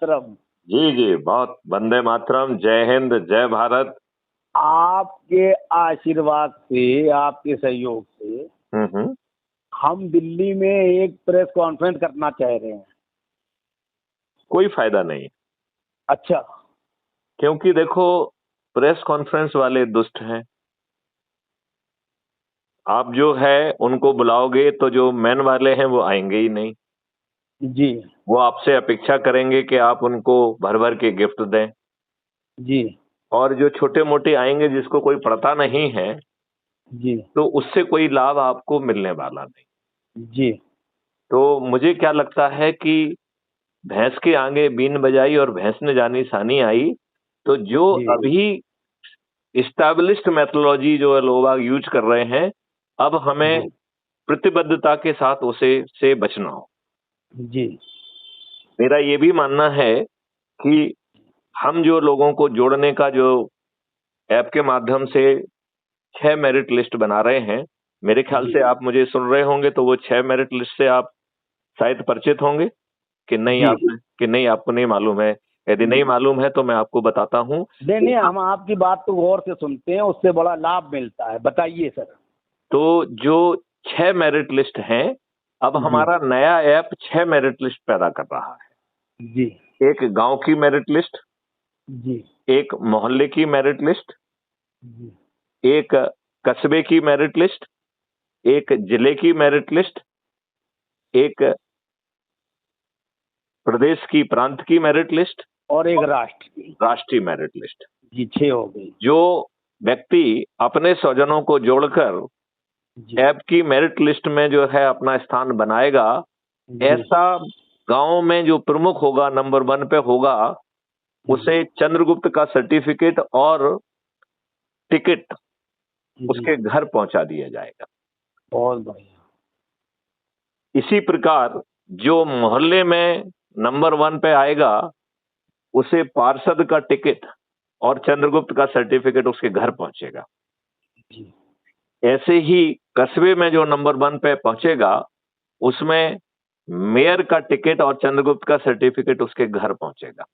मातरम। जी जी, बहुत वंदे मातरम, जय हिंद, जय भारत। आपके आशीर्वाद से, आपके सहयोग से हम्म। हम दिल्ली में एक प्रेस कॉन्फ्रेंस करना चाह रहे हैं। कोई फायदा नहीं, अच्छा। क्योंकि देखो, प्रेस कॉन्फ्रेंस वाले दुष्ट हैं। आप जो है उनको बुलाओगे तो जो मेन वाले हैं वो आएंगे ही नहीं। जी वो आपसे अपेक्षा करेंगे कि आप उनको भर भर के गिफ्ट दें, जी और जो छोटे मोटे आएंगे जिसको कोई पड़ता नहीं है, जी तो उससे कोई लाभ आपको मिलने वाला नहीं। जी तो मुझे क्या लगता है कि भैंस के आगे बीन बजाई और भैंस ने जानी सानी आई। तो जो जी अभी इस्टेब्लिश्ड मेथोलॉजी जो लोग यूज कर रहे हैं, अब हमें जी प्रतिबद्धता के साथ उसे से बचना हो। जी मेरा ये भी मानना है कि हम जो लोगों को जोड़ने का जो ऐप के माध्यम से 6 मेरिट लिस्ट बना रहे हैं, मेरे ख्याल जी से आप मुझे सुन रहे होंगे तो वो 6 मेरिट लिस्ट से आप शायद परिचित होंगे कि नहीं, जी। आपको नहीं मालूम है। यदि नहीं मालूम है तो मैं आपको बताता हूं। नहीं नहीं, हम आपकी बात तो गौर से सुनते हैं, उससे बड़ा लाभ मिलता है, बताइए सर। तो जो 6 मेरिट लिस्ट हैं, अब जी हमारा नया ऐप 6 मेरिट लिस्ट पैदा कर रहा है। जी एक गांव की मेरिट लिस्ट, जी एक मोहल्ले की मेरिट लिस्ट, जी एक कस्बे की मेरिट लिस्ट, एक जिले की मेरिट लिस्ट, एक प्रदेश की प्रांत की मेरिट लिस्ट, और एक राष्ट्र की। राष्ट्रीय मेरिट लिस्ट। जी, 6 हो गई। जो व्यक्ति अपने स्वजनों को जोड़कर जी ऐप की मेरिट लिस्ट में जो है अपना स्थान बनाएगा, जी ऐसा गांव में जो प्रमुख होगा, नंबर 1 पे होगा, उसे चंद्रगुप्त का सर्टिफिकेट और टिकट जी। उसके घर पहुंचा दिया जाएगा। बहुत बढ़िया। इसी प्रकार जो मोहल्ले में नंबर 1 पे आएगा, उसे पार्षद का टिकट और चंद्रगुप्त का सर्टिफिकेट उसके घर पहुंचेगा। जी ऐसे ही कस्बे में जो नंबर 1 पे पहुंचेगा, उसमें मेयर का टिकट और चंद्रगुप्त का सर्टिफिकेट उसके घर पहुंचेगा।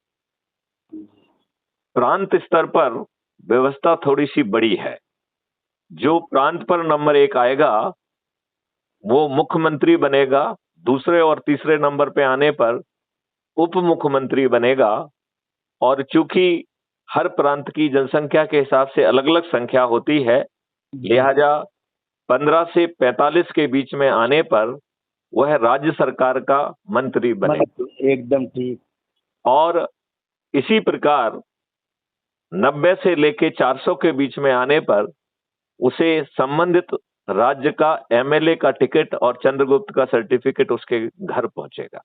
प्रांत स्तर पर व्यवस्था थोड़ी सी बड़ी है। जो प्रांत पर नंबर 1 आएगा वो मुख्यमंत्री बनेगा, दूसरे और तीसरे नंबर पे आने पर उप मुख्यमंत्री बनेगा। और चूंकि हर प्रांत की जनसंख्या के हिसाब से अलग अलग संख्या होती है, लिहाजा 15 से 45 के बीच में आने पर वह राज्य सरकार का मंत्री बनेगा। एकदम ठीक। और इसी प्रकार 90 से लेके 400 के बीच में आने पर उसे संबंधित राज्य का एमएलए का टिकट और चंद्रगुप्त का सर्टिफिकेट उसके घर पहुंचेगा।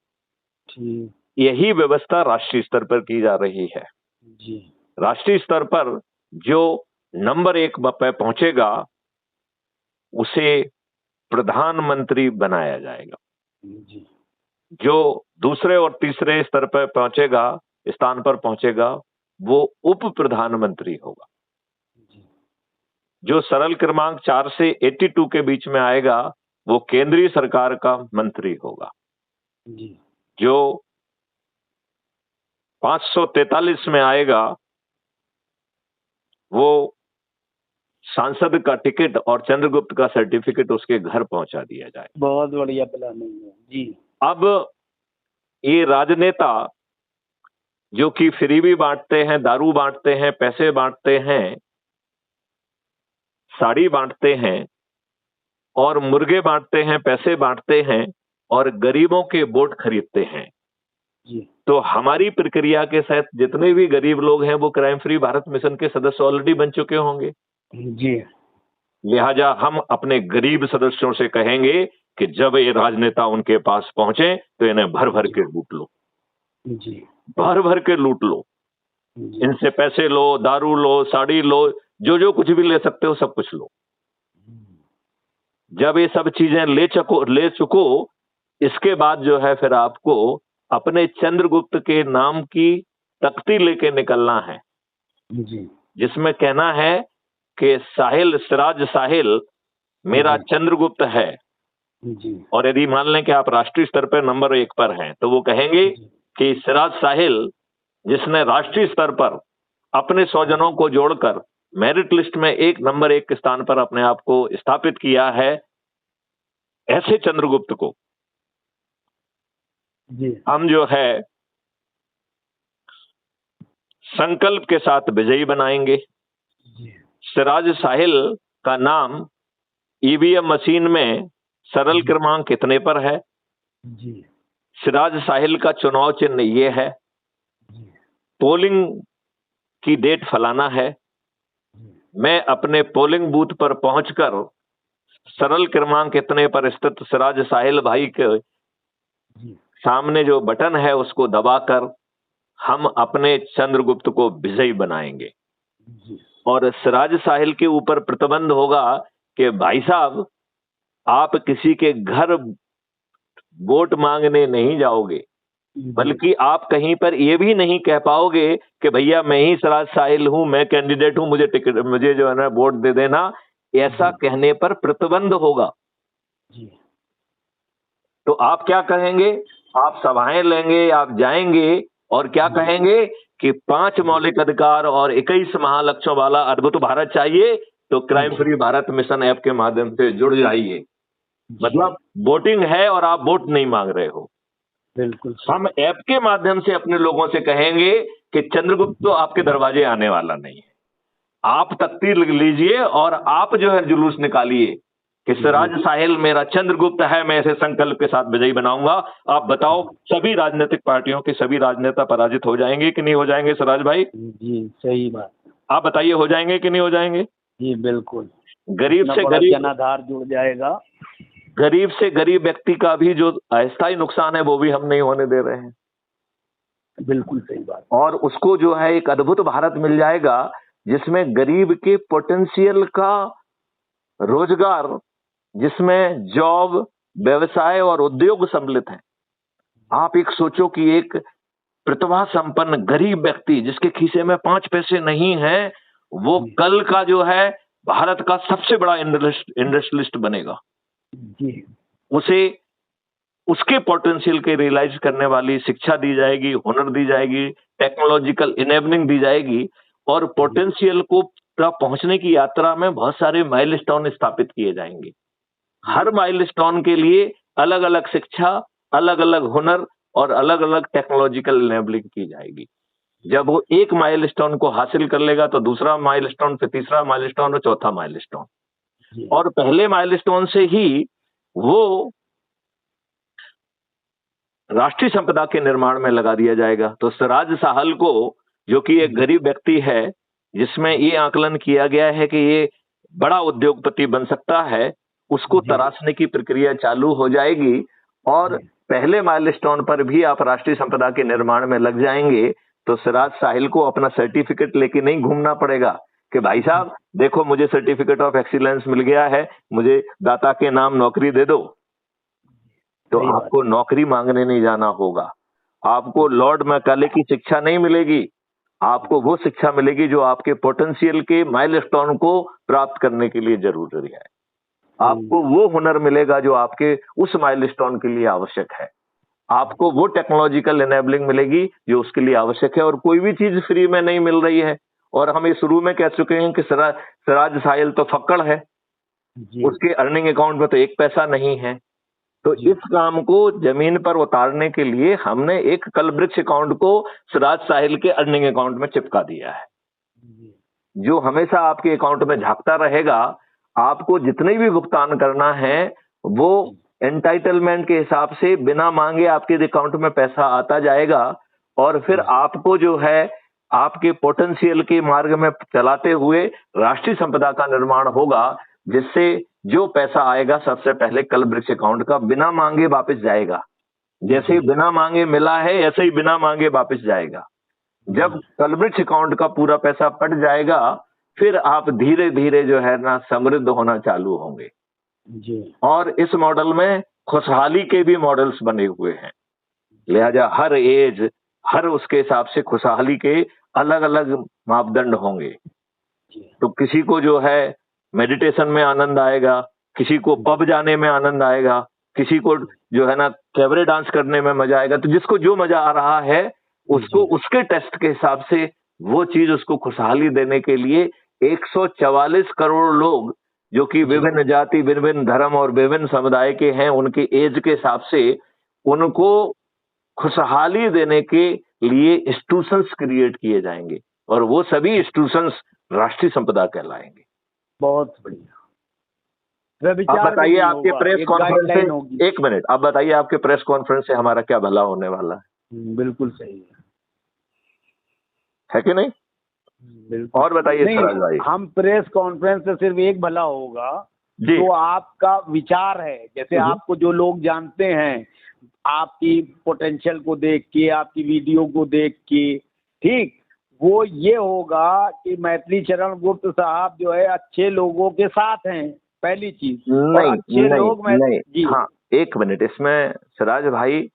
ठीक। यही व्यवस्था राष्ट्रीय स्तर पर की जा रही है। जी राष्ट्रीय स्तर पर जो नंबर 1 पे पहुंचेगा, उसे प्रधानमंत्री बनाया जाएगा। जी जो दूसरे और तीसरे स्तर पर पहुंचेगा, स्थान पर पहुंचेगा, वो उप प्रधानमंत्री होगा। जी जो सरल क्रमांक 4 से 82 के बीच में आएगा, वो केंद्रीय सरकार का मंत्री होगा। जी जो 543 में आएगा, वो सांसद का टिकट और चंद्रगुप्त का सर्टिफिकेट उसके घर पहुंचा दिया जाए। बहुत बढ़िया प्लानिंग है जी। अब ये राजनेता जो कि फ्रीबी बांटते हैं, दारू बांटते हैं, पैसे बांटते हैं, साड़ी बांटते हैं और मुर्गे बांटते हैं, पैसे बांटते हैं और गरीबों के वोट खरीदते हैं। जी तो हमारी प्रक्रिया के साथ जितने भी गरीब लोग हैं वो क्राइम फ्री भारत मिशन के सदस्य ऑलरेडी बन चुके होंगे। जी लिहाजा हम अपने गरीब सदस्यों से कहेंगे कि जब ये राजनेता उनके पास पहुंचे तो इन्हें भर भर के लूट लो, जी भर भर के लूट लो। जी इनसे पैसे लो, दारू लो, साड़ी लो, जो जो कुछ भी ले सकते हो सब कुछ लो। जब ये सब चीजें ले चुको, इसके बाद जो है फिर आपको अपने चंद्रगुप्त के नाम की तख्ती लेके निकलना है, जी जिसमें कहना है कि साहिल, सिराज साहिल मेरा चंद्रगुप्त है। जी और यदि मान लें कि आप राष्ट्रीय स्तर पर नंबर 1 पर हैं, तो वो कहेंगे कि सिराज साहिल, जिसने राष्ट्रीय स्तर पर अपने स्वजनों को जोड़कर मेरिट लिस्ट में नंबर 1 के स्थान पर अपने आप को स्थापित किया है, ऐसे चंद्रगुप्त को जी हम जो है संकल्प के साथ विजयी बनाएंगे। जी सिराज साहिल का नाम ईवीएम मशीन में सरल क्रमांक कितने पर है? जी सिराज साहिल का चुनाव चिन्ह ये है। जी पोलिंग की डेट फलाना है। मैं अपने पोलिंग बूथ पर पहुंचकर सरल क्रमांक इतने पर स्थित सिराज साहिल भाई के जी सामने जो बटन है उसको दबाकर हम अपने चंद्रगुप्त को विजयी बनाएंगे। जी और सिराज साहिल के ऊपर प्रतिबंध होगा कि भाई साहब, आप किसी के घर वोट मांगने नहीं जाओगे, बल्कि आप कहीं पर ये भी नहीं कह पाओगे कि भैया मैं ही सिराज साहिल हूं, मैं कैंडिडेट हूं, मुझे टिकट, मुझे जो है ना वोट दे देना। ऐसा कहने पर प्रतिबंध होगा। जी तो आप क्या कहेंगे? आप सभाएं लेंगे, आप जाएंगे और क्या कहेंगे कि 5 मौलिक अधिकार और 21 महालक्ष्यों वाला अद्भुत भारत चाहिए, तो crime free Bharat mission app के माध्यम से जुड़ जाइए। मतलब वोटिंग है और आप वोट नहीं मांग रहे हो। बिल्कुल हम ऐप के माध्यम से अपने लोगों से कहेंगे कि चंद्रगुप्त तो आपके दरवाजे आने वाला नहीं है। आप तख्ती लीजिए और आप जो है जुलूस निकालिए कि सिराज साहिल मेरा चंद्रगुप्त है, मैं इसे संकल्प के साथ विजयी बनाऊंगा। आप बताओ, सभी राजनीतिक पार्टियों के सभी राजनेता पराजित हो जाएंगे कि नहीं हो जाएंगे सिराज भाई? जी सही बात। आप बताइए, हो जाएंगे कि नहीं हो जाएंगे? जी बिल्कुल। गरीब से गरीब जनाधार जुड़ जाएगा। गरीब से गरीब व्यक्ति का भी जो अस्थायी नुकसान है वो भी हम नहीं होने दे रहे हैं। बिल्कुल सही बात। और उसको जो है एक अद्भुत भारत मिल जाएगा जिसमें गरीब के पोटेंशियल का रोजगार, जिसमें जॉब, व्यवसाय और उद्योग सम्मिलित हैं। आप एक सोचो कि एक प्रतिभा संपन्न गरीब व्यक्ति जिसके खीसे में 5 पैसे नहीं है, वो कल का जो है भारत का सबसे बड़ा इंडस्ट्रियलिस्ट बनेगा। जी उसे उसके पोटेंशियल के रियलाइज करने वाली शिक्षा दी जाएगी, हुनर दी जाएगी, टेक्नोलॉजिकल इनेबलिंग दी जाएगी और पोटेंशियल को पहुंचने की यात्रा में बहुत सारे माइलस्टोन स्थापित किए जाएंगे। हर माइलस्टोन के लिए अलग अलग शिक्षा, अलग अलग हुनर और अलग अलग टेक्नोलॉजिकल इनेबलिंग की जाएगी। जब वो एक माइलस्टोन को हासिल कर लेगा तो दूसरा माइलस्टोन, फिर तीसरा माइलस्टोन और चौथा माइलस्टोन। और पहले माइलस्टोन से ही वो राष्ट्रीय संपदा के निर्माण में लगा दिया जाएगा। तो सिराज साहिल को, जो कि एक गरीब व्यक्ति है, जिसमें ये आकलन किया गया है कि ये बड़ा उद्योगपति बन सकता है, उसको तराशने की प्रक्रिया चालू हो जाएगी। और पहले माइलस्टोन पर भी आप राष्ट्रीय संपदा के निर्माण में लग जाएंगे तो सिराज साहिल को अपना सर्टिफिकेट लेके नहीं घूमना पड़ेगा कि भाई साहब देखो मुझे सर्टिफिकेट ऑफ एक्सीलेंस मिल गया है, मुझे दाता के नाम नौकरी दे दो। तो आपको नौकरी मांगने नहीं जाना होगा, आपको लॉर्ड मैकाले की शिक्षा नहीं मिलेगी, आपको वो शिक्षा मिलेगी जो आपके पोटेंशियल के माइलस्टोन को प्राप्त करने के लिए जरूरी है। आपको वो हुनर मिलेगा जो आपके उस माइलस्टोन के लिए आवश्यक है। आपको वो टेक्नोलॉजिकल इनेबलिंग मिलेगी जो उसके लिए आवश्यक है। और कोई भी चीज फ्री में नहीं मिल रही है। और हम ये शुरू में कह चुके हैं कि सिराज साहिल तो फक्कड़ है, उसके अर्निंग अकाउंट में तो 1 पैसा नहीं है। तो इस काम को जमीन पर उतारने के लिए हमने एक कलवृक्ष अकाउंट को सिराज साहिल के अर्निंग अकाउंट में चिपका दिया है, जो हमेशा आपके अकाउंट में झांकता रहेगा। आपको जितने भी भुगतान करना है वो एंटाइटलमेंट के हिसाब से बिना मांगे आपके अकाउंट में पैसा आता जाएगा। और फिर आपको जो है आपके पोटेंशियल के मार्ग में चलाते हुए राष्ट्रीय संपदा का निर्माण होगा, जिससे जो पैसा आएगा सबसे पहले कलवृक्ष अकाउंट का बिना मांगे वापस जाएगा। जैसे बिना मांगे मिला है ऐसे ही बिना मांगे वापस जाएगा। जब कलवृक्ष अकाउंट का पूरा पैसा पट जाएगा फिर आप धीरे धीरे जो है ना समृद्ध होना चालू होंगे। और इस मॉडल में खुशहाली के भी मॉडल्स बने हुए हैं, लिहाजा हर एज, हर उसके हिसाब से खुशहाली के अलग अलग मापदंड होंगे। तो किसी को जो है मेडिटेशन में आनंद आएगा, किसी को पब जाने में आनंद आएगा, किसी को जो है ना कैबरे डांस करने में मजा आएगा। तो जिसको जो मजा आ रहा है उसको उसके टेस्ट के हिसाब से वो चीज उसको खुशहाली देने के लिए 144 करोड़ लोग जो कि विभिन्न जाति, विभिन्न धर्म और विभिन्न समुदाय के हैं, उनके एज के हिसाब से उनको खुशहाली देने के लिए इंस्टीट्यूशंस क्रिएट किए जाएंगे और वो सभी इंस्टीट्यूशंस राष्ट्रीय संपदा कहलाएंगे। बहुत बढ़िया। आप बताइए आपके प्रेस कॉन्फ्रेंस से, एक मिनट, आप बताइए आपके प्रेस कॉन्फ्रेंस से हमारा क्या भला होने वाला है? बिल्कुल सही है कि नहीं? बिल्कुल। और बताइए सिराज भाई। हम प्रेस कॉन्फ्रेंस से सिर्फ एक भला होगा जो आपका विचार है, जैसे आपको जो लोग जानते हैं आपकी पोटेंशियल को देख के, आपकी वीडियो को देख के, ठीक, वो ये होगा कि मैथिली चरण गुप्त साहब जो है अच्छे लोगों के साथ हैं, पहली चीज। नहीं, हाँ एक मिनट, इसमें सिराज भाई,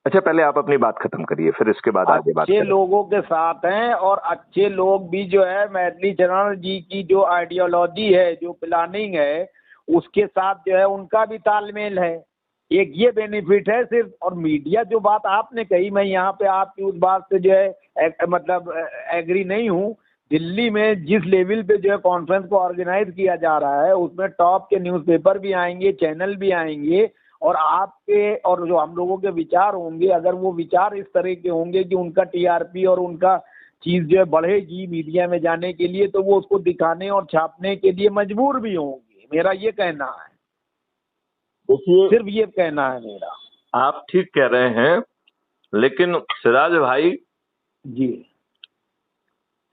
अच्छा पहले आप अपनी बात खत्म करिए फिर इसके बाद आगे बात करें। अच्छे लोगों के साथ हैं और अच्छे लोग भी जो है मैथिली चरण जी की जो आइडियोलॉजी है, जो प्लानिंग है, उसके साथ जो है उनका भी तालमेल है। एक ये बेनिफिट है सिर्फ। और मीडिया जो बात आपने कही, मैं यहाँ पे आपकी उस बात से जो है मतलब एग्री नहीं हूँ। दिल्ली में जिस लेवल पे जो है कॉन्फ्रेंस को ऑर्गेनाइज किया जा रहा है उसमें टॉप के न्यूज़पेपर भी आएंगे, चैनल भी आएंगे, और आपके और जो हम लोगों के विचार होंगे, अगर वो विचार इस तरह के होंगे कि उनका टीआरपी और उनका चीज जो है बढ़ेगी मीडिया में जाने के लिए, तो वो उसको दिखाने और छापने के लिए मजबूर भी होंगे। मेरा ये कहना है, सिर्फ ये कहना है मेरा। आप ठीक कह रहे हैं, लेकिन सिराज भाई जी,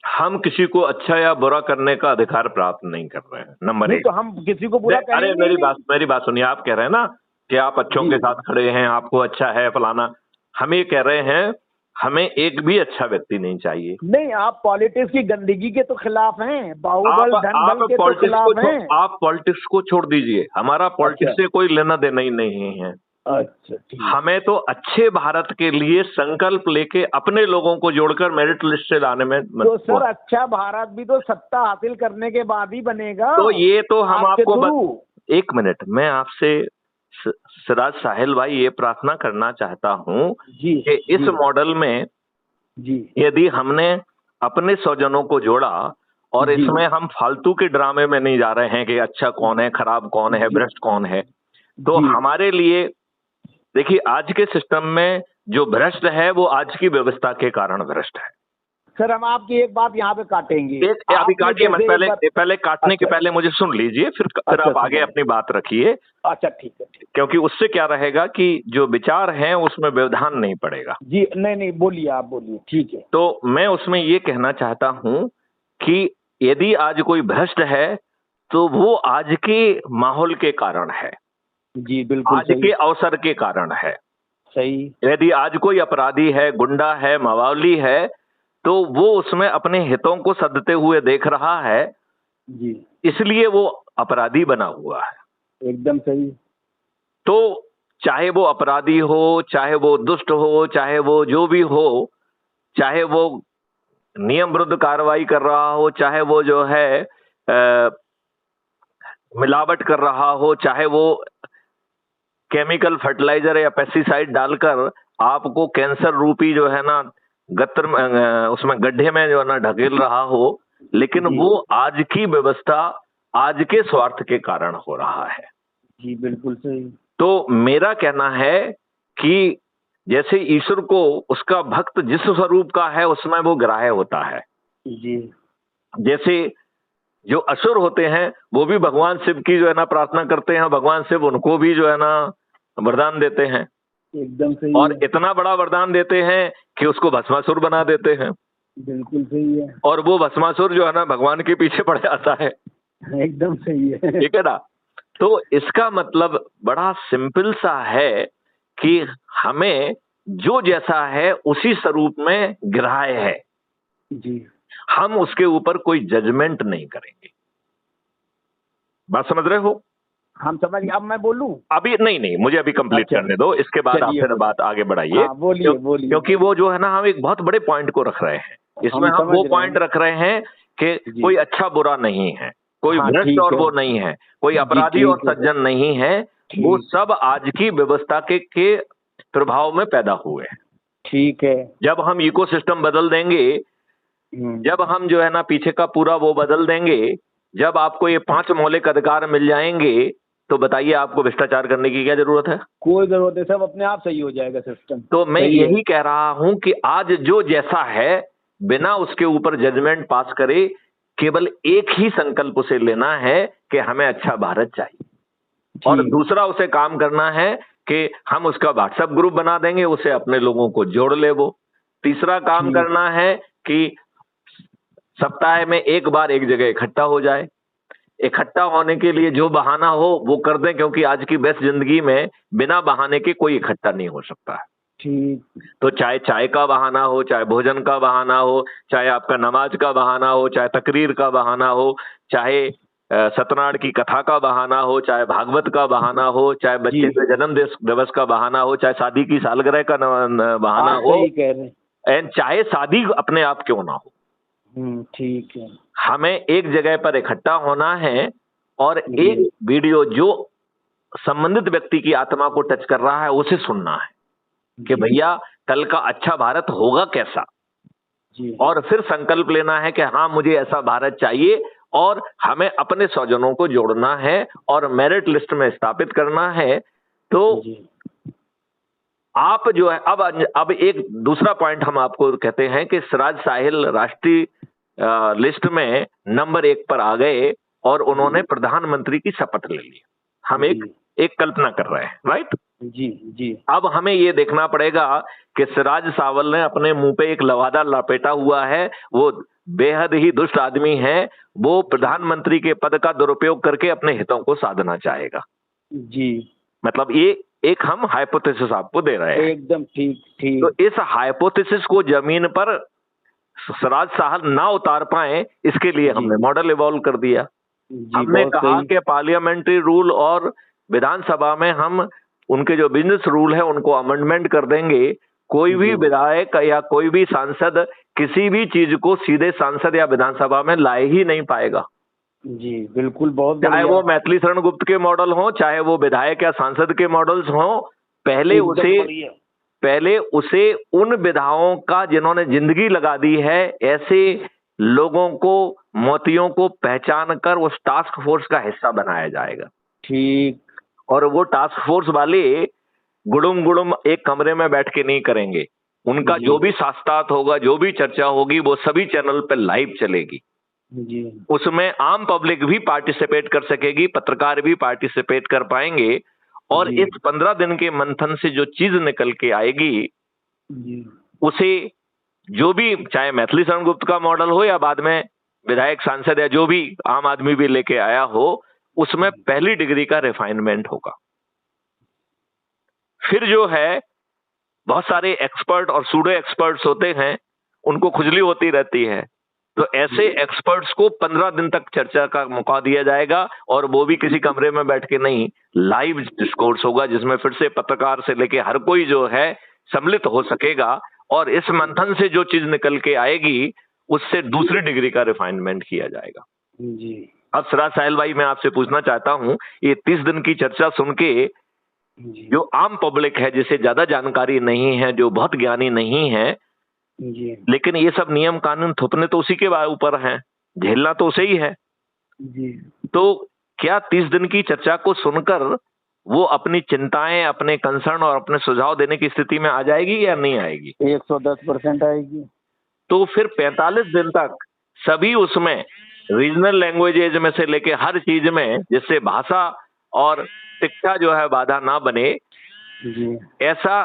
हम किसी को अच्छा या बुरा करने का अधिकार प्राप्त नहीं कर रहे हैं, नंबर एक। तो हम किसी को बुरा करेंगे? अरे मेरी बात सुनिए। आप कह रहे हैं ना कि आप अच्छों के साथ खड़े हैं, आपको अच्छा है फलाना। हम ये कह रहे हैं हमें एक भी अच्छा व्यक्ति नहीं चाहिए। नहीं, आप पॉलिटिक्स की गंदगी के तो खिलाफ हैं, बाहुबल धनबल के तो खिलाफ हैं। आप पॉलिटिक्स को छोड़ दीजिए, हमारा पॉलिटिक्स से कोई लेना देना ही नहीं है। अच्छा, हमें तो अच्छे भारत के लिए संकल्प लेके अपने लोगों को जोड़कर मेरिट लिस्ट से लाने में तो सर अच्छा भारत भी तो सत्ता हासिल करने के बाद ही बनेगा। तो ये तो हम आपको एक मिनट, मैं आपसे सिराज साहिल भाई ये प्रार्थना करना चाहता हूँ कि इस मॉडल में यदि हमने अपने स्वजनों को जोड़ा और इसमें हम फालतू के ड्रामे में नहीं जा रहे हैं कि अच्छा कौन है, खराब कौन है, भ्रष्ट कौन है, तो हमारे लिए देखिए आज के सिस्टम में जो भ्रष्ट है वो आज की व्यवस्था के कारण भ्रष्ट है। सर हम आपकी एक बात यहाँ पे काटेंगे। अभी काटिए मत, पहले काटने के पहले मुझे सुन लीजिए, फिर आप आगे अपनी बात रखिए। अच्छा ठीक है। क्योंकि उससे क्या रहेगा कि जो विचार हैं उसमें व्यवधान नहीं पड़ेगा। जी नहीं, बोलिए, आप बोलिए, ठीक है। तो मैं उसमें ये कहना चाहता हूँ कि यदि आज कोई भ्रष्ट है तो वो आज के माहौल के कारण है। जी बिल्कुल, आज के अवसर के कारण है। सही। यदि आज कोई अपराधी है, गुंडा है, मवाली है, तो वो उसमें अपने हितों को सदते हुए देख रहा है जी, इसलिए वो अपराधी बना हुआ है। एकदम सही। तो चाहे वो अपराधी हो, चाहे वो दुष्ट हो, चाहे वो जो भी हो, चाहे वो नियम विरुद्ध कार्रवाई कर रहा हो, चाहे वो जो है मिलावट कर रहा हो, चाहे वो केमिकल फर्टिलाइजर या पेस्टिसाइड डालकर आपको कैंसर रूपी जो है ना गत्र उसमें गड्ढे में जो है ना ढकेल रहा हो, लेकिन वो आज की व्यवस्था, आज के स्वार्थ के कारण हो रहा है। जी बिल्कुल सही। तो मेरा कहना है कि जैसे ईश्वर को उसका भक्त जिस स्वरूप का है उसमें वो ग्राह्य होता है, जी, जैसे जो असुर होते हैं वो भी भगवान शिव की जो है ना प्रार्थना करते हैं, भगवान शिव उनको भी जो है ना वरदान देते हैं। एकदम सही। और इतना बड़ा वरदान देते हैं कि उसको भस्मासुर बना देते हैं। बिल्कुल सही है। और वो भस्मासुर जो है ना भगवान के पीछे पड़ जाता है। एकदम सही है। ठीक है ना? तो इसका मतलब बड़ा सिंपल सा है कि हमें जो जैसा है उसी स्वरूप में ग्राह्य है जी, हम उसके ऊपर कोई जजमेंट नहीं करेंगे। बात समझ रहे हो? हम समझ। अब मैं बोलूं? अभी नहीं, मुझे अभी कंप्लीट करने दो, इसके बाद आप फिर बात आगे बढ़ाइए। हाँ, बोलिए। क्योंकि वो जो है ना हम एक बहुत बड़े पॉइंट को रख रहे हैं, इसमें हम वो पॉइंट रख रहे हैं कि कोई अच्छा बुरा नहीं है, कोई भ्रष्ट और वो नहीं है, कोई अपराधी और सज्जन नहीं है, वो ठीक सब आज की व्यवस्था के प्रभाव में पैदा हुए हैं। ठीक है। जब हम इकोसिस्टम बदल देंगे, जब हम जो है ना पीछे का पूरा वो बदल देंगे, जब आपको ये 5 मौलिक अधिकार मिल जाएंगे, तो बताइए आपको भ्रष्टाचार करने की क्या जरूरत है? कोई जरूरत है, सब अपने आप सही हो जाएगा सिस्टम। तो मैं सही है। यही कह रहा हूं कि आज जो जैसा है, बिना उसके ऊपर जजमेंट पास करे, केवल एक ही संकल्प उसे लेना है कि हमें अच्छा भारत चाहिए, और ठीक दूसरा उसे काम करना है कि हम उसका व्हाट्सएप ग्रुप बना देंगे, उसे अपने लोगों को जोड़ ले वो। तीसरा काम ठीक करना है कि सप्ताह में एक बार एक जगह इकट्ठा हो जाए। इकट्ठा होने के लिए जो बहाना हो वो कर दें, क्योंकि आज की व्यस्त जिंदगी में बिना बहाने के कोई इकट्ठा नहीं हो सकता है। ठीक तो चाहे चाय का बहाना हो, चाहे भोजन का बहाना हो, चाहे आपका नमाज का बहाना हो, चाहे तकरीर का बहाना हो, चाहे सत्यनारायण की कथा का बहाना हो, चाहे भागवत का बहाना हो, चाहे बच्चे के जन्म दिवस का बहाना हो, चाहे शादी की सालगिरह का बहाना आप हो, सही कह रहे हैं। एंड चाहे शादी अपने आप क्यों ना हो, ठीक है। हमें एक जगह पर इकट्ठा होना है और जी। एक वीडियो जो संबंधित व्यक्ति की आत्मा को टच कर रहा है उसे सुनना है कि जी। भैया कल का अच्छा भारत होगा कैसा, जी। और फिर संकल्प लेना है कि हाँ मुझे ऐसा भारत चाहिए, और हमें अपने स्वजनों को जोड़ना है और मेरिट लिस्ट में स्थापित करना है। तो जी। आप जो है अब एक दूसरा पॉइंट हम आपको कहते हैं कि सिराज साहिल राष्ट्रीय लिस्ट में नंबर 1 पर आ गए और उन्होंने प्रधानमंत्री की शपथ ले ली। हम एक कल्पना कर रहे हैं, राइट? जी। जी। अब हमें ये देखना पड़ेगा कि सिराज सावल ने अपने मुंह पे एक लवादा लपेटा हुआ है, वो बेहद ही दुष्ट आदमी है, वो प्रधानमंत्री के पद का दुरुपयोग करके अपने हितों को साधना चाहेगा। जी। मतलब ये एक हम हाइपोथेसिस आपको दे रहे हैं। एकदम ठीक ठीक। तो इस हाइपोथेसिस को जमीन पर सिराज साहब ना उतार पाए, इसके लिए हमने मॉडल इवॉल्व कर दिया। हमने कहा कि पार्लियामेंट्री रूल और विधानसभा में हम उनके जो बिजनेस रूल है उनको अमेंडमेंट कर देंगे। कोई भी विधायक या कोई भी सांसद किसी भी चीज को सीधे सांसद या विधानसभा में लाए ही नहीं पाएगा। जी बिल्कुल, बहुत चाहे बढ़िया। वो मैथिली शरण गुप्त के मॉडल हो, चाहे वो विधायक या सांसद के मॉडल्स हो, पहले उसे उन विधाओं का जिन्होंने जिंदगी लगा दी है, ऐसे लोगों को, मोतियों को पहचान कर उस टास्क फोर्स का हिस्सा बनाया जाएगा। ठीक। और वो टास्क फोर्स वाले गुड़ुम गुड़ुम एक कमरे में बैठ के नहीं करेंगे। उनका जो भी शास्त्रार्थ होगा, जो भी चर्चा होगी, वो सभी चैनल पे लाइव चलेगी। जी। उसमें आम पब्लिक भी पार्टिसिपेट कर सकेगी, पत्रकार भी पार्टिसिपेट कर पाएंगे, और इस 15 दिन के मंथन से जो चीज निकल के आएगी उसे जो भी, चाहे मैथिली शरण गुप्त का मॉडल हो या बाद में विधायक सांसद या जो भी आम आदमी भी लेके आया हो, उसमें पहली डिग्री का रिफाइनमेंट होगा। फिर जो है बहुत सारे एक्सपर्ट और सूडो एक्सपर्ट्स होते हैं, उनको खुजली होती रहती है, तो ऐसे एक्सपर्ट्स को 15 दिन तक चर्चा का मौका दिया जाएगा, और वो भी किसी कमरे में बैठ के नहीं, लाइव डिस्कोर्स होगा जिसमें फिर से पत्रकार से लेके हर कोई जो है सम्मिलित हो सकेगा, और इस मंथन से जो चीज निकल के आएगी उससे दूसरी डिग्री का रिफाइनमेंट किया जाएगा। जी। अब सिराज साहिल भाई, मैं आपसे पूछना चाहता हूं, ये 30 दिन की चर्चा सुन के जो आम पब्लिक है, जिसे ज्यादा जानकारी नहीं है, जो बहुत ज्ञानी नहीं है, लेकिन ये सब नियम कानून थोपने तो उसी के ऊपर हैं, झेलना तो उसे ही है, तो क्या 30 दिन की चर्चा को सुनकर वो अपनी चिंताएं, अपने कंसर्न और अपने सुझाव देने की स्थिति में आ जाएगी या नहीं आएगी? 110% आएगी। तो फिर 45 दिन तक सभी उसमें रीजनल लैंग्वेजेज में से लेके हर चीज में, जिससे भाषा और शिक्षा जो है बाधा ना बने, ऐसा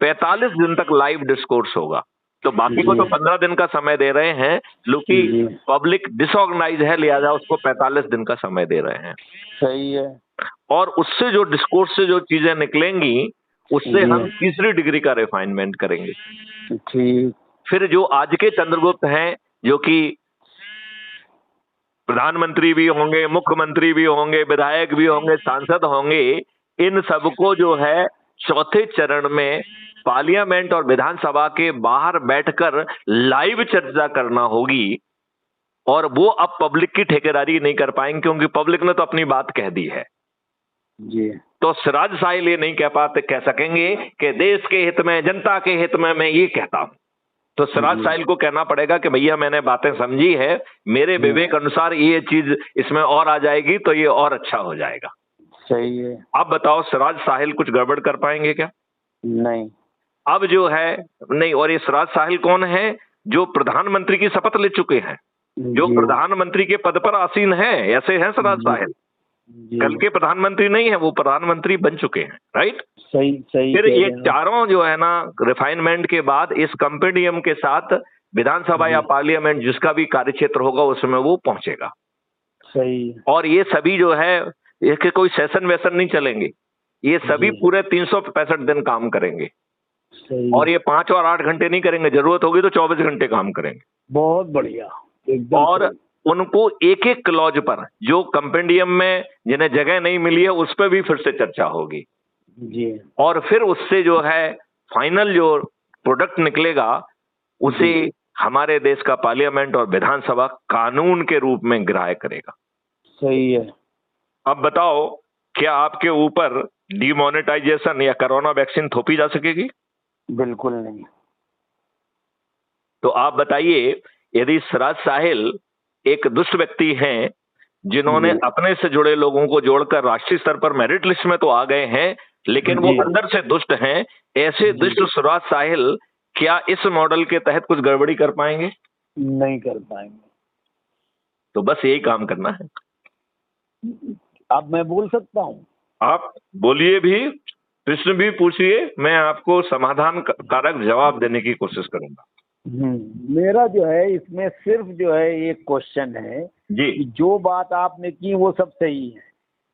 45 दिन तक लाइव डिस्कोर्स होगा। तो बाकी को तो 15 दिन का समय दे रहे हैं, क्योंकि पब्लिक डिसऑर्गेनाइज है, लिहाजा उसको 45 दिन का समय दे रहे हैं। सही है। और उससे जो डिस्कोर्स से जो चीजें निकलेंगी, उससे हम तीसरी डिग्री का रिफाइनमेंट करेंगे। ठीक। फिर जो आज के चंद्रगुप्त हैं, जो कि प्रधानमंत्री भी होंगे, मुख्यमंत्री भी होंगे, विधायक भी होंगे, सांसद होंगे, इन सबको जो है चौथे चरण में पार्लियामेंट और विधानसभा के बाहर बैठकर लाइव चर्चा करना होगी, और वो अब पब्लिक की ठेकेदारी नहीं कर पाएंगे, क्योंकि पब्लिक ने तो अपनी बात कह दी है। जी। तो सिराज साहिल ये नहीं कह सकेंगे कि देश के हित में, जनता के हित में मैं ये कहता हूं। तो सिराज साहिल को कहना पड़ेगा कि भैया मैंने बातें समझी है, मेरे विवेक अनुसार ये चीज इसमें और आ जाएगी तो ये और अच्छा हो जाएगा। सही है। अब बताओ सिराज साहिल कुछ गड़बड़ कर पाएंगे क्या? नहीं। अब जो है नहीं। और ये सिराज साहिल कौन है? जो प्रधानमंत्री की शपथ ले चुके हैं, जो प्रधानमंत्री के पद पर आसीन है, ऐसे हैं सिराज साहिल। कल के प्रधानमंत्री नहीं है, वो प्रधानमंत्री बन चुके हैं। राइट। सही सही। फिर ये चारों जो है ना रिफाइनमेंट के बाद इस कंपेंडियम के साथ विधानसभा या पार्लियामेंट जिसका भी कार्यक्षेत्र होगा उसमें वो पहुंचेगा। सही। और ये सभी जो है इसके कोई सेशन वेशन नहीं चलेंगे, ये सभी पूरे 365 दिन काम करेंगे। सही। और ये 5 और 8 घंटे नहीं करेंगे, जरूरत होगी तो 24 घंटे काम करेंगे। बहुत बढ़िया, एकदम। और उनको एक एक क्लॉज पर जो कंपेंडियम में जिन्हें जगह नहीं मिली है उस पर भी फिर से चर्चा होगी जी। और फिर उससे जो है फाइनल जो प्रोडक्ट निकलेगा उसे हमारे देश का पार्लियामेंट और विधानसभा कानून के रूप में ग्राह्य करेगा। सही है। अब बताओ क्या आपके ऊपर डिमोनेटाइजेशन या कोरोना वैक्सीन थोपी जा सकेगी? बिल्कुल नहीं। तो आप बताइए, यदि सिराज साहिल एक दुष्ट व्यक्ति हैं जिन्होंने अपने से जुड़े लोगों को जोड़कर राष्ट्रीय स्तर पर मेरिट लिस्ट में तो आ गए हैं, लेकिन वो अंदर से दुष्ट हैं, ऐसे दुष्ट सिराज साहिल क्या इस मॉडल के तहत कुछ गड़बड़ी कर पाएंगे? नहीं कर पाएंगे। तो बस यही काम करना है। अब मैं बोल सकता हूँ? आप बोलिए भी, प्रश्न भी पूछिए, मैं आपको समाधान कारक जवाब देने की कोशिश करूंगा। मेरा जो है इसमें सिर्फ जो है एक क्वेश्चन है जी। कि जो बात आपने की वो सब सही है।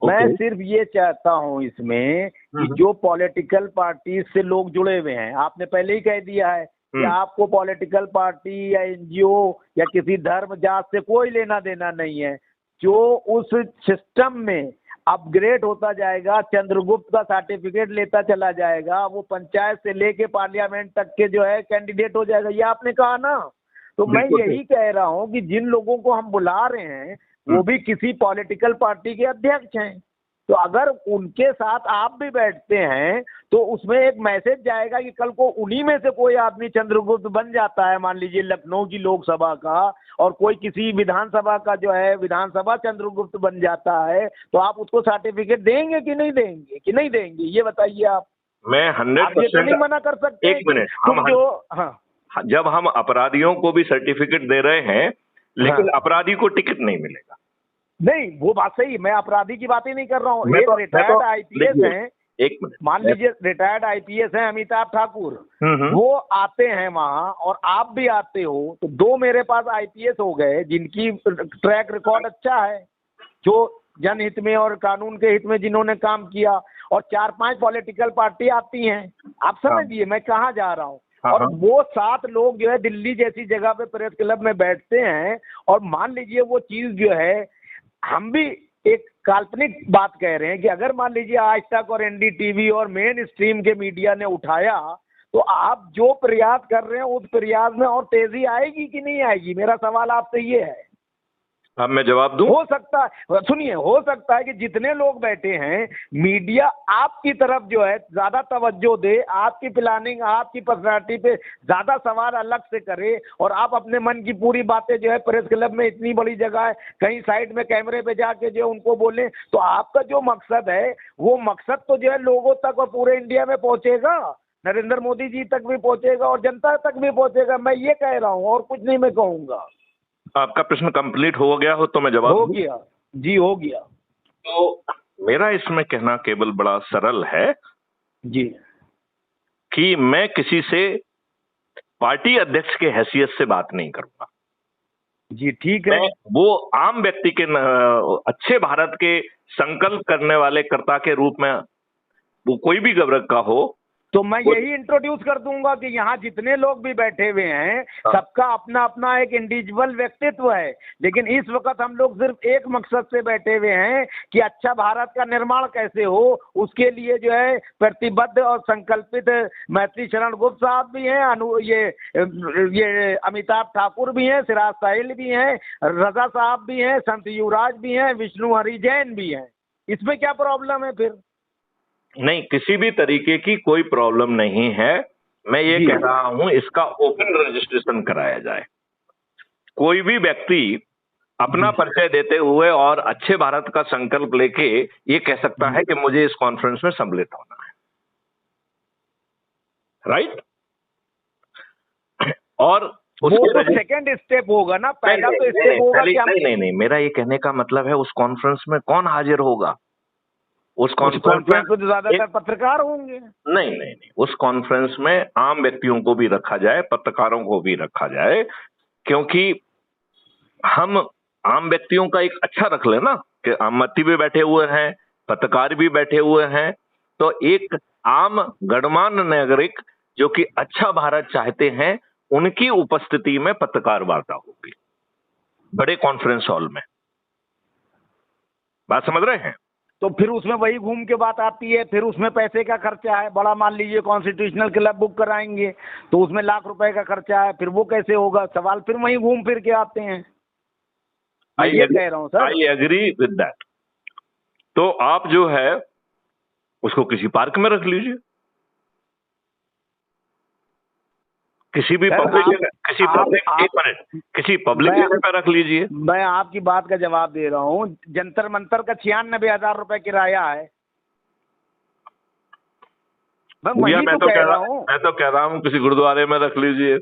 मैं सिर्फ ये चाहता हूँ इसमें कि जो पॉलिटिकल पार्टी से लोग जुड़े हुए हैं, आपने पहले ही कह दिया है कि आपको पॉलिटिकल पार्टी या एनजीओ या किसी धर्म जात से कोई लेना देना नहीं है। जो उस सिस्टम में अपग्रेड होता जाएगा, चंद्रगुप्त का सर्टिफिकेट लेता चला जाएगा, वो पंचायत से लेके पार्लियामेंट तक के जो है कैंडिडेट हो जाएगा। ये आपने कहा ना, तो मैं यही कह रहा हूँ कि जिन लोगों को हम बुला रहे हैं वो भी किसी पॉलिटिकल पार्टी के अध्यक्ष हैं। तो अगर उनके साथ आप भी बैठते हैं तो उसमें एक मैसेज जाएगा कि कल को उन्हीं में से कोई आदमी चंद्रगुप्त बन जाता है, मान लीजिए लखनऊ की लोकसभा का, और कोई किसी विधानसभा का जो है विधानसभा चंद्रगुप्त बन जाता है, तो आप उसको सर्टिफिकेट देंगे कि नहीं देंगे? कि नहीं देंगे, ये बताइए आप। मैं 100% नहीं मना कर सकते। एक मिनट, हम जो जब हम अपराधियों को भी सर्टिफिकेट दे रहे हैं लेकिन अपराधी को टिकट नहीं मिलेगा। नहीं, वो बात सही, मैं अपराधी की बात ही नहीं कर रहा हूँ। एक रिटायर्ड आईपीएस हैं, एक मिनट, मान लीजिए रिटायर्ड आईपीएस हैं अमिताभ ठाकुर, वो आते हैं वहाँ और आप भी आते हो, तो 2 मेरे पास आईपीएस हो गए जिनकी ट्रैक रिकॉर्ड अच्छा है, जो जनहित में और कानून के हित में जिन्होंने काम किया, और 4-5 पॉलिटिकल पार्टी आती हैं। आप समझिए मैं कहाँ जा रहा हूँ। और वो 7 लोग जो है दिल्ली जैसी जगह पे प्रेस क्लब में बैठते हैं, और मान लीजिए वो चीज जो है, हम भी एक काल्पनिक बात कह रहे हैं कि अगर मान लीजिए आज तक और एनडीटीवी और मेन स्ट्रीम के मीडिया ने उठाया, तो आप जो प्रयास कर रहे हैं उस प्रयास में और तेजी आएगी कि नहीं आएगी? मेरा सवाल आपसे ये है। अब मैं जवाब दूं? हो सकता है, सुनिए, हो सकता है कि जितने लोग बैठे हैं मीडिया आपकी तरफ जो है ज्यादा तवज्जो दे, आपकी प्लानिंग, आपकी पर्सनालिटी पे ज्यादा सवाल अलग से करे, और आप अपने मन की पूरी बातें जो है प्रेस क्लब में इतनी बड़ी जगह है कहीं साइड में कैमरे पे जाके जो उनको बोले, तो आपका जो मकसद है वो मकसद तो जो है लोगों तक और पूरे इंडिया में पहुंचेगा, नरेंद्र मोदी जी तक भी पहुंचेगा और जनता तक भी पहुंचेगा। मैं ये कह रहा हूँ और कुछ नहीं मैं कहूँगा। आपका प्रश्न कंप्लीट हो गया हो तो मैं जवाब हो गया जी, हो गया। तो मेरा इसमें कहना केवल बड़ा सरल है जी कि मैं किसी से पार्टी अध्यक्ष के हैसियत से बात नहीं करूंगा। जी ठीक है। वो आम व्यक्ति के अच्छे भारत के संकल्प करने वाले कर्ता के रूप में वो कोई भी वर्ग का हो, तो मैं यही इंट्रोड्यूस कर दूंगा कि यहाँ जितने लोग भी बैठे हुए हैं सबका अपना अपना एक इंडिविजुअल व्यक्तित्व है, लेकिन इस वक्त हम लोग सिर्फ एक मकसद से बैठे हुए हैं कि अच्छा भारत का निर्माण कैसे हो, उसके लिए जो है प्रतिबद्ध और संकल्पित मैथिली शरण गुप्त साहब भी हैं, ये अमिताभ ठाकुर भी हैं, सिराज साहिल भी हैं, रजा साहब भी हैं, संत युवराज भी हैं, विष्णु हरि जैन भी हैं। इसमें क्या प्रॉब्लम है फिर? नहीं, किसी भी तरीके की कोई प्रॉब्लम नहीं है। मैं ये जी। कह रहा हूं इसका ओपन रजिस्ट्रेशन कराया जाए। कोई भी व्यक्ति अपना जी। परिचय देते हुए और अच्छे भारत का संकल्प लेके ये कह सकता है कि मुझे इस कॉन्फ्रेंस में सम्मिलित होना है, राइट? और वो उसके तो सेकंड स्टेप होगा ना, पहला तो स्टेप होगा कि हम नहीं, मेरा ये कहने का मतलब है उस कॉन्फ्रेंस में कौन हाजिर होगा? उस कॉन्फ्रेंस कॉन्फ्रेंस में तो में ज्यादातर पत्रकार होंगे। नहीं, उस कॉन्फ्रेंस में आम व्यक्तियों को भी रखा जाए, पत्रकारों को भी रखा जाए, क्योंकि हम आम व्यक्तियों का एक अच्छा रख ले ना, कि आम व्यक्ति भी बैठे हुए हैं, पत्रकार भी बैठे हुए हैं, तो एक आम गणमान्य नागरिक जो कि अच्छा भारत चाहते हैं, उनकी उपस्थिति में पत्रकार वार्ता होगी बड़े कॉन्फ्रेंस हॉल में। बात समझ रहे हैं? तो फिर उसमें वही घूम के बात आती है, फिर उसमें पैसे का खर्चा है बड़ा। मान लीजिए कॉन्स्टिट्यूशनल क्लब बुक कराएंगे तो उसमें लाख रुपए का खर्चा है, फिर वो कैसे होगा? सवाल फिर वही घूम फिर के आते हैं। मैं ये कह रहा हूँ sir. I agree with that. तो आप जो है उसको किसी पार्क में रख लीजिए, किसी भी पब्लिक जगह, किसी पब्लिक जगह पे रख लीजिए। मैं आपकी बात का जवाब दे रहा हूँ। जंतर मंतर का 96,000 रुपए किराया है। मैं तो कह रहा हूँ। मैं तो कह रहा हूँ किसी गुरुद्वारे में रख लीजिए,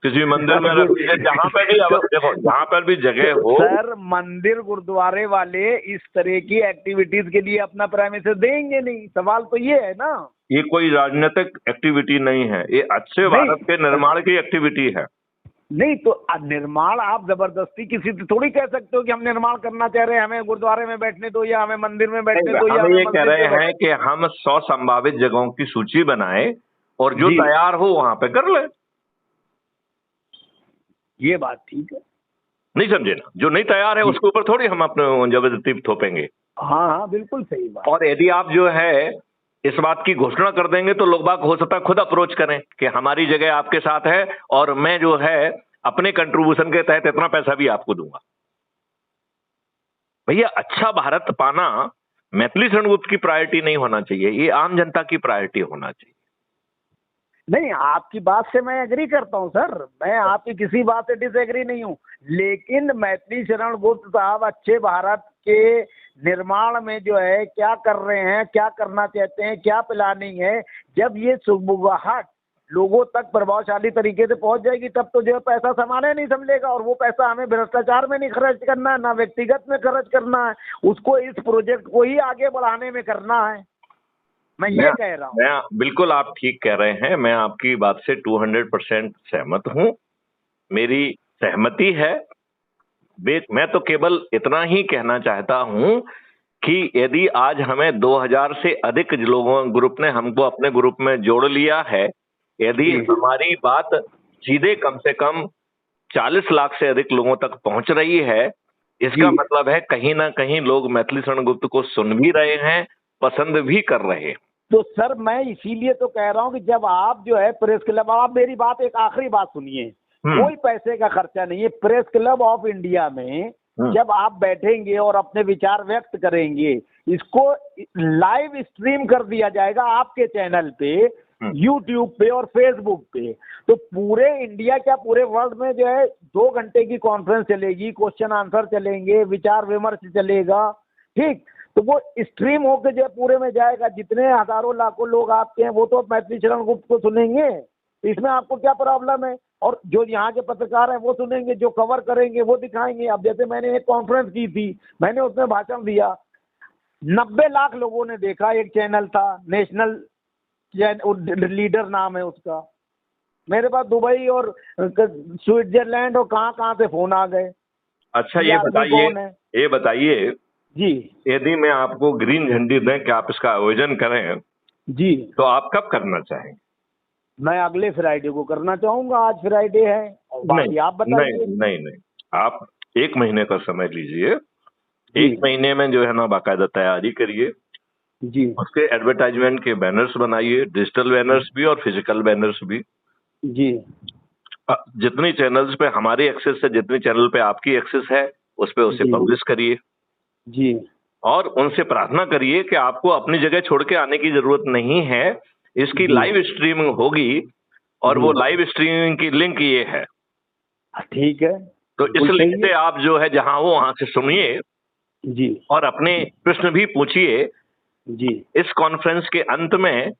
किसी मंदिर में रख लीजिए, जहां पे भी देखो, जहां पर भी जगह हो। सर, मंदिर गुरुद्वारे वाले इस तरह की एक्टिविटीज के लिए अपना प्रेमिसेस देंगे नहीं। सवाल तो ये है ना। ये कोई राजनीतिक एक्टिविटी नहीं है, ये अच्छे भारत के निर्माण की एक्टिविटी है। नहीं तो निर्माण आप जबरदस्ती किसी से थोड़ी कह सकते हो कि हम निर्माण करना चाह रहे हैं, हमें गुरुद्वारे में बैठने दो या हमें मंदिर में बैठने दो या हम ये कह रहे हैं कि हम 100 संभावित जगहों की सूची बनाएं और जो तैयार हो वहां पे कर ले। ये बात ठीक है। नहीं समझे ना? जो नहीं तैयार है उसके ऊपर थोड़ी हम अपने जबरदस्ती थोपेंगे। हाँ, बिल्कुल सही बात। और यदि आप जो है इस बात की घोषणा कर देंगे तो लोग बाग हो सकता है खुद अप्रोच करें कि हमारी जगह आपके साथ है और मैं जो है अपने कंट्रीब्यूशन के तहत इतना पैसा भी आपको दूंगा। भैया, अच्छा भारत पाना मैथिली शरण गुप्त की प्रायोरिटी नहीं होना चाहिए, ये आम जनता की प्रायोरिटी होना चाहिए। नहीं, आपकी बात से मैं एग्री करता हूं सर, मैं आपकी किसी बात से डिसएग्री नहीं हूं, लेकिन मैथिली शरण गुप्त साहब अच्छे भारत के निर्माण में जो है क्या कर रहे हैं, क्या करना चाहते हैं, क्या प्लानिंग है, जब ये सुगबुगाहट लोगों तक प्रभावशाली तरीके से पहुंच जाएगी तब तो जो है पैसा समाने नहीं संभलेगा। और वो पैसा हमें भ्रष्टाचार में नहीं खर्च करना है, ना व्यक्तिगत में खर्च करना है, उसको इस प्रोजेक्ट को ही आगे बढ़ाने में करना है। मैं ये कह रहा हूँ। मैं बिल्कुल, आप ठीक कह रहे हैं, मैं आपकी बात से 200% सहमत हूं, मेरी सहमति है। मैं तो केवल इतना ही कहना चाहता हूं कि यदि आज हमें 2000 से अधिक लोगों ग्रुप ने हमको अपने ग्रुप में जोड़ लिया है, यदि हमारी बात सीधे कम से कम 40 लाख से अधिक लोगों तक पहुंच रही है, इसका मतलब है कहीं ना कहीं लोग मैथिली शरण गुप्त को सुन भी रहे हैं, पसंद भी कर रहे हैं। तो सर, मैं इसीलिए तो कह रहा हूं कि जब आप जो है प्रेस क्लब, आप मेरी बात एक आखिरी बात सुनिए, कोई पैसे का खर्चा नहीं है। प्रेस क्लब ऑफ इंडिया में जब आप बैठेंगे और अपने विचार व्यक्त करेंगे, इसको लाइव स्ट्रीम कर दिया जाएगा आपके चैनल पे, यूट्यूब पे और फेसबुक पे। तो पूरे इंडिया क्या पूरे वर्ल्ड में जो है 2 घंटे की कॉन्फ्रेंस चलेगी, क्वेश्चन आंसर चलेंगे, विचार विमर्श चलेगा, ठीक। तो वो स्ट्रीम होकर जो पूरे में जाएगा, जितने हजारों लाखों लोग आपके हैं वो तो मैथिली शरण गुप्त को सुनेंगे, इसमें आपको क्या प्रॉब्लम है? और जो यहाँ के पत्रकार हैं वो सुनेंगे, जो कवर करेंगे वो दिखाएंगे। अब जैसे मैंने एक कॉन्फ्रेंस की थी, मैंने उसमें भाषण दिया, 90 लाख लोगों ने देखा। एक चैनल था नेशनल लीडर नाम है उसका। मेरे पास दुबई और स्विट्जरलैंड और कहाँ से फोन आ गए। अच्छा, ये बताइए जी, यदि मैं आपको ग्रीन झंडी दें कि आप इसका आयोजन करें जी, तो आप कब करना चाहेंगे? मैं अगले फ्राइडे को करना चाहूंगा। आज फ्राइडे है और बाकी आप बताइए। नहीं, आप 1 महीने का समय लीजिए। 1 महीने में जो है ना बाकायदा तैयारी करिए जी, उसके एडवर्टाइजमेंट के बैनर्स बनाइए, डिजिटल बैनर्स भी और फिजिकल बैनर्स भी जी। जितनी चैनल्स पे हमारी एक्सेस है, जितनी चैनल पे आपकी एक्सेस है, उस पे उसे पब्लिश करिए जी। और उनसे प्रार्थना करिए कि आपको अपनी जगह छोड़ के आने की जरूरत नहीं है। इसकी लाइव स्ट्रीमिंग होगी और वो लाइव स्ट्रीमिंग की लिंक ये है। ठीक है, तो इस लिंक से आप जो है जहां हो वहां से सुनिए जी, और अपने प्रश्न भी पूछिए जी। इस कॉन्फ्रेंस के अंत में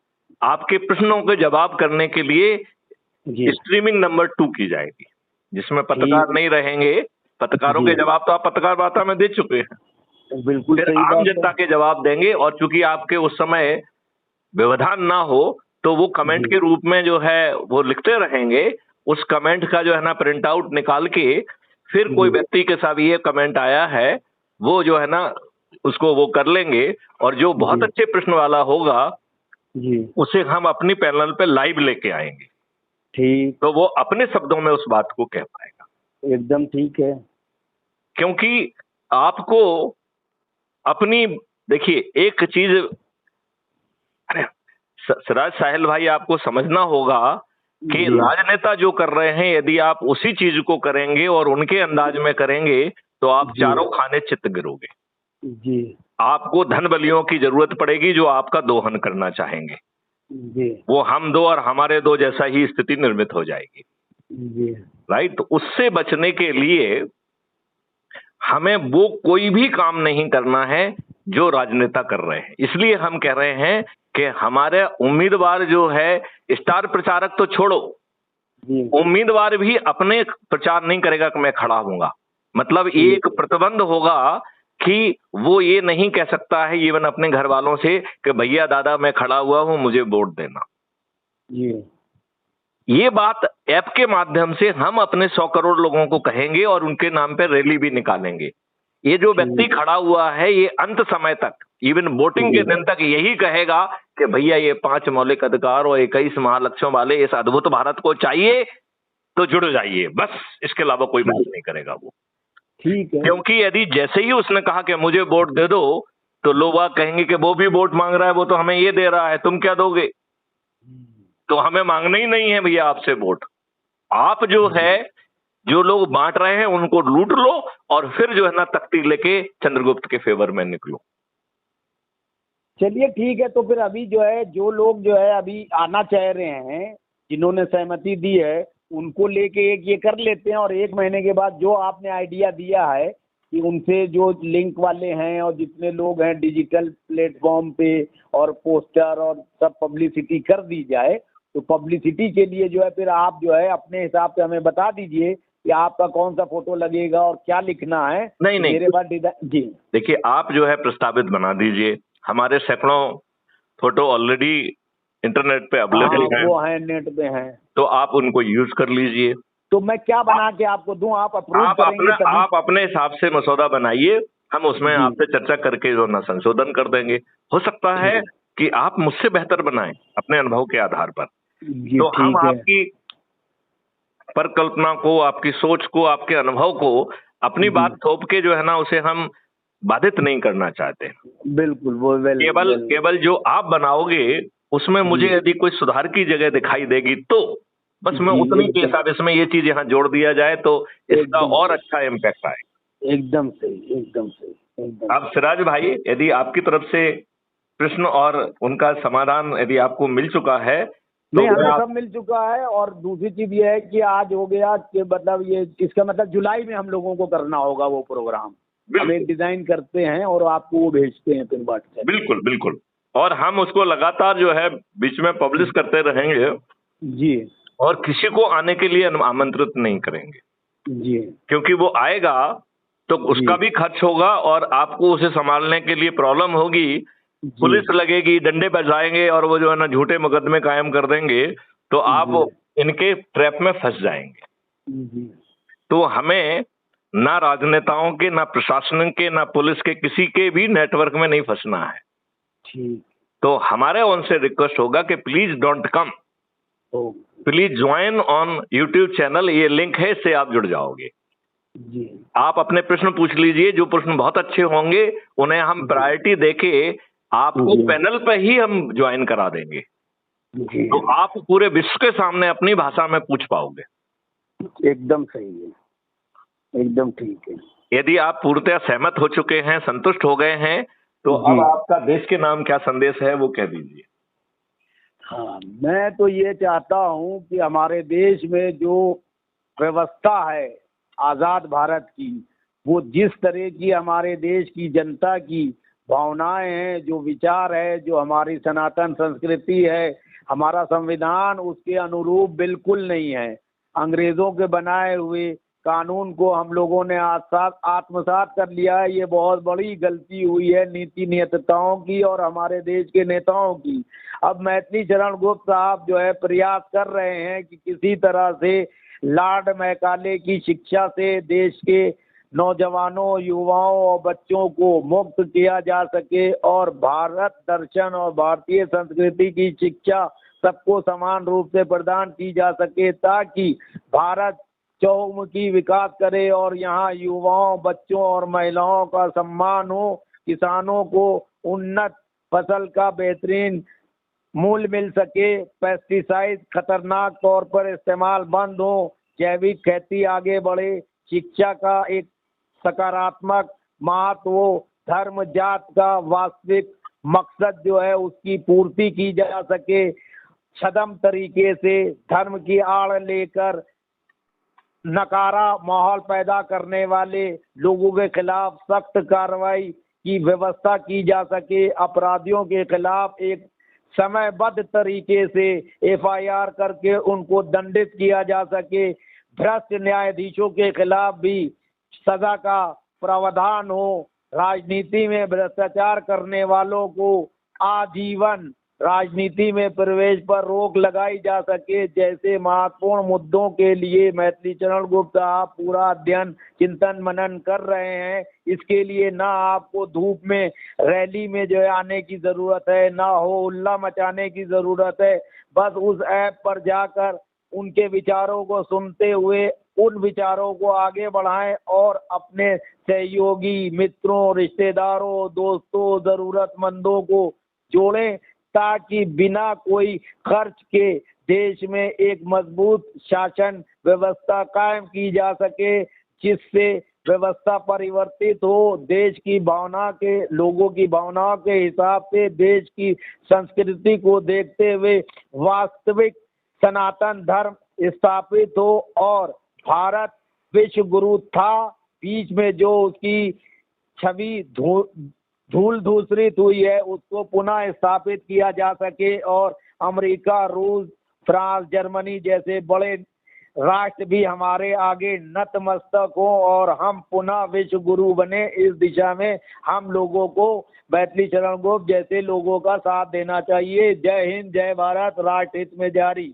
आपके प्रश्नों के जवाब करने के लिए स्ट्रीमिंग नंबर 2 की जाएगी, जिसमें पत्रकार नहीं रहेंगे। पत्रकारों के जवाब तो आप पत्रकार वार्ता में दे चुके हैं, बिल्कुल फिर आम जनता के जवाब देंगे। और चूंकि आपके उस समय व्यवधान ना हो तो वो कमेंट के रूप में जो है वो लिखते रहेंगे। उस कमेंट का जो है ना प्रिंट आउट निकाल के फिर कोई व्यक्ति के साथ ये कमेंट आया है वो जो है ना उसको वो कर लेंगे और जो बहुत अच्छे प्रश्न वाला होगा उसे हम अपनी पैनल पे लाइव लेके आएंगे। ठीक, तो वो अपने शब्दों में उस बात को कह पाएगा। एकदम ठीक है। क्योंकि आपको अपनी, देखिए एक चीज सिराज साहिल भाई आपको समझना होगा कि राजनेता जो कर रहे हैं यदि आप उसी चीज को करेंगे और उनके अंदाज में करेंगे तो आप चारों खाने चित्त गिरोगे जी। आपको धन बलियों की जरूरत पड़ेगी जो आपका दोहन करना चाहेंगे जी, वो हम दो और हमारे दो जैसा ही स्थिति निर्मित हो जाएगी। जी, राइट। तो उससे बचने के लिए हमें वो कोई भी काम नहीं करना है जो राजनेता कर रहे हैं। इसलिए हम कह रहे हैं कि हमारे उम्मीदवार जो है, स्टार प्रचारक तो छोड़ो, उम्मीदवार भी अपने प्रचार नहीं करेगा कि मैं खड़ा हूंगा। मतलब एक प्रतिबंध होगा कि वो ये नहीं कह सकता है इवन अपने घर वालों से कि भैया दादा मैं खड़ा हुआ हूं मुझे वोट देना। ये बात ऐप के माध्यम से हम अपने 100 करोड़ लोगों को कहेंगे और उनके नाम पे रैली भी निकालेंगे। ये जो व्यक्ति खड़ा हुआ है ये अंत समय तक, इवन वोटिंग के दिन तक यही कहेगा कि भैया ये 5 मौलिक अधिकार और 21 महालक्ष्यों वाले इस अद्भुत भारत को चाहिए तो जुड़ जाइए, बस इसके अलावा कोई बात नहीं करेगा वो। ठीक है। क्योंकि यदि जैसे ही उसने कहा कि मुझे वोट दे दो तो लोग कहेंगे कि वो भी वोट मांग रहा है, वो तो हमें ये दे रहा है, तुम क्या दोगे? तो हमें मांगना ही नहीं है भैया आपसे वोट। आप जो है जो लोग बांट रहे हैं उनको लूट लो और फिर जो है ना तख्ती लेके चंद्रगुप्त के फेवर में निकलो। चलिए ठीक है, तो फिर अभी जो है जो लोग जो है अभी आना चाह रहे हैं, जिन्होंने सहमति दी है उनको लेके एक ये कर लेते हैं और 1 महीने के बाद जो आपने आइडिया दिया है कि उनसे जो लिंक वाले हैं और जितने लोग हैं डिजिटल प्लेटफॉर्म पे और पोस्टर और सब पब्लिसिटी कर दी जाए। तो पब्लिसिटी के लिए जो है फिर आप जो है अपने हिसाब से हमें बता दीजिए कि आपका कौन सा फोटो लगेगा और क्या लिखना है। नहीं मेरे पास डिजाइन जी। देखिए आप जो है प्रस्तावित बना दीजिए, हमारे सैकड़ों फोटो ऑलरेडी इंटरनेट पे अवेलेबल हैं, वो है नेट पे हैं, तो आप उनको यूज कर लीजिए। तो मैं क्या बना के आपको दूं, आप अप्रूव करेंगे? आप अपने हिसाब से मसौदा बनाइए, हम उसमें आपसे चर्चा करके जो ना संशोधन कर देंगे। हो सकता है कि आप मुझसे बेहतर बनाएं अपने अनुभव के आधार पर। तो हम आपकी परिकल्पना को, आपकी सोच को, आपके अनुभव को अपनी बात थोप के जो है ना उसे हम बाधित नहीं करना चाहते। बिल्कुल, वो केवल जो आप बनाओगे उसमें मुझे यदि कोई सुधार की जगह दिखाई देगी तो बस मैं उतनी के हिसाब इसमें ये चीज यहाँ जोड़ दिया जाए तो इसका और अच्छा इम्पैक्ट आए। एकदम सही, एकदम सही, एकदम। अब सिराज भाई यदि आपकी तरफ से प्रश्न और उनका समाधान यदि आपको मिल चुका है तो नहीं, हमें सब मिल चुका है। और दूसरी चीज ये है कि आज हो गया कि मतलब ये इसका मतलब जुलाई में हम लोगों को करना होगा वो प्रोग्राम। हम एक डिजाइन करते हैं और आपको वो भेजते हैं फिर व्हाट्सएप। बिल्कुल बिल्कुल, और हम उसको लगातार जो है बीच में पब्लिश करते रहेंगे जी, और किसी को आने के लिए आमंत्रित नहीं करेंगे जी, क्योंकि वो आएगा तो उसका भी खर्च होगा और आपको उसे संभालने के लिए प्रॉब्लम होगी, पुलिस लगेगी, डंडे बजाएंगे और वो जो है ना झूठे मुकदमे कायम कर देंगे तो आप इनके ट्रैप में फंस जाएंगे। तो हमें ना राजनेताओं के, ना प्रशासन के, ना पुलिस के, किसी के भी नेटवर्क में नहीं फंसना है। ठीक। तो हमारे उनसे रिक्वेस्ट होगा कि please don't come, please join on YouTube channel, ये लिंक है, इससे आप जुड़ जाओगे। जी। आप अपने प्रश्न पूछ लीजिए, जो प्रश्न बहुत अच्छे होंगे उन्हें हम प्रायोरिटी देके आपको पैनल पे ही हम ज्वाइन करा देंगे। जी। तो आप पूरे विश्व के सामने अपनी भाषा में पूछ पाओगे। एकदम सही है, एकदम ठीक है। यदि आप पूर्णतः सहमत हो चुके हैं, संतुष्ट हो गए हैं तो अब जी। आपका देश के नाम क्या संदेश है वो कह दीजिए। हाँ, मैं तो ये चाहता हूँ कि हमारे देश में जो व्यवस्था है आज़ाद भारत की, वो जिस तरह की हमारे देश की जनता की भावनाएं हैं, जो विचार है, जो हमारी सनातन संस्कृति है, हमारा संविधान उसके अनुरूप बिल्कुल नहीं है। अंग्रेज़ों के बनाए हुए कानून को हम लोगों ने आत्मसात कर लिया है। ये बहुत बड़ी गलती हुई है नीति नियतताओं की और हमारे देश के नेताओं की। अब मैथिली शरण गुप्त साहब जो है प्रयास कर रहे हैं कि किसी तरह से लॉर्ड मैकाले की शिक्षा से देश के नौजवानों, युवाओं और बच्चों को मुक्त किया जा सके और भारत दर्शन और भारतीय संस्कृति की शिक्षा सबको समान रूप से प्रदान की जा सके, ताकि भारत चहुमुखी विकास करे और यहाँ युवाओं, बच्चों और महिलाओं का सम्मान हो, किसानों को उन्नत फसल का बेहतरीन मूल्य मिल सके, पेस्टिसाइड खतरनाक तौर पर इस्तेमाल बंद हो, जैविक खेती आगे बढ़े, शिक्षा का एक सकारात्मक महत्व हो, धर्म जात का वास्तविक मकसद जो है उसकी पूर्ति की जा सके, छद्म तरीके से धर्म की आड़ लेकर नकारा माहौल पैदा करने वाले लोगों के खिलाफ सख्त कार्रवाई की व्यवस्था की जा सके, अपराधियों के खिलाफ एक समयबद्ध तरीके से एफआईआर करके उनको दंडित किया जा सके, भ्रष्ट न्यायाधीशों के खिलाफ भी सजा का प्रावधान हो, राजनीति में भ्रष्टाचार करने वालों को आजीवन राजनीति में प्रवेश पर रोक लगाई जा सके, जैसे महत्वपूर्ण मुद्दों के लिए मैथिली शरण गुप्त साहब पूरा अध्ययन चिंतन मनन कर रहे हैं। इसके लिए ना आपको धूप में रैली में जो है आने की ज़रूरत है, ना हो उल्ला मचाने की ज़रूरत है, बस उस ऐप पर जाकर उनके विचारों को सुनते हुए उन विचारों को आगे बढ़ाएं और अपने सहयोगी मित्रों, रिश्तेदारों, दोस्तों, ज़रूरतमंदों को जोड़ें, ताकि बिना कोई खर्च के देश में एक मजबूत शासन व्यवस्था कायम की जा सके, जिससे व्यवस्था परिवर्तित हो, देश की भावना के लोगों की भावनाओं के हिसाब से देश की संस्कृति को देखते हुए वास्तविक सनातन धर्म स्थापित हो और भारत विश्व गुरु था, बीच में जो उसकी छवि धूल धूसरित हुई है उसको पुनः स्थापित किया जा सके और अमेरिका, रूस, फ्रांस, जर्मनी जैसे बड़े राष्ट्र भी हमारे आगे नतमस्तक हो और हम पुनः विश्व गुरु बने। इस दिशा में हम लोगों को मैथिली शरण गुप्त जैसे लोगों का साथ देना चाहिए। जय हिंद, जय भारत, राष्ट्र हित में जारी।